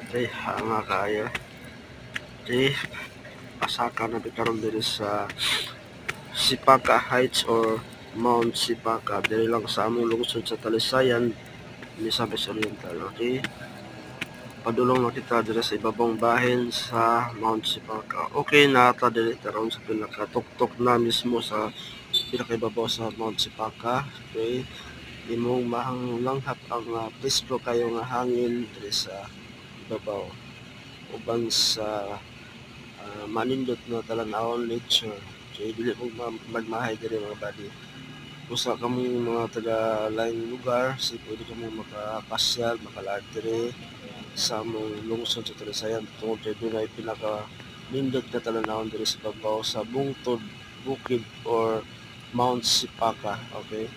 Okay, nga kaayo. Okay, pasaka na bitaron diri sa Sipaka Heights or Mount Sipaka. Diri lang sa among lungsod sa Talisayan, Misamis Oriental. Okay, padulong na kita diri sa ibabang bahin sa Mount Sipaka. Okay, nata diri taron sa pinakatuktok na mismo sa pinakaibabaw sa Mount Sipaka. Okay, imong mahangulanghap ang presko kayo nga hangin diri sa ibabaw uban sa manindot na talan-awon nature. So dili mo magmahay diri mga body. Usa kamo mga taga laing lugar, so pwede kamo makapasyal, makalag diri sa among lungsod sa Talisayan tungod kay dunay pinaka nindot na talan-awon diri sa babaw sa bungtod bukid or Mount Sipaka. Okay.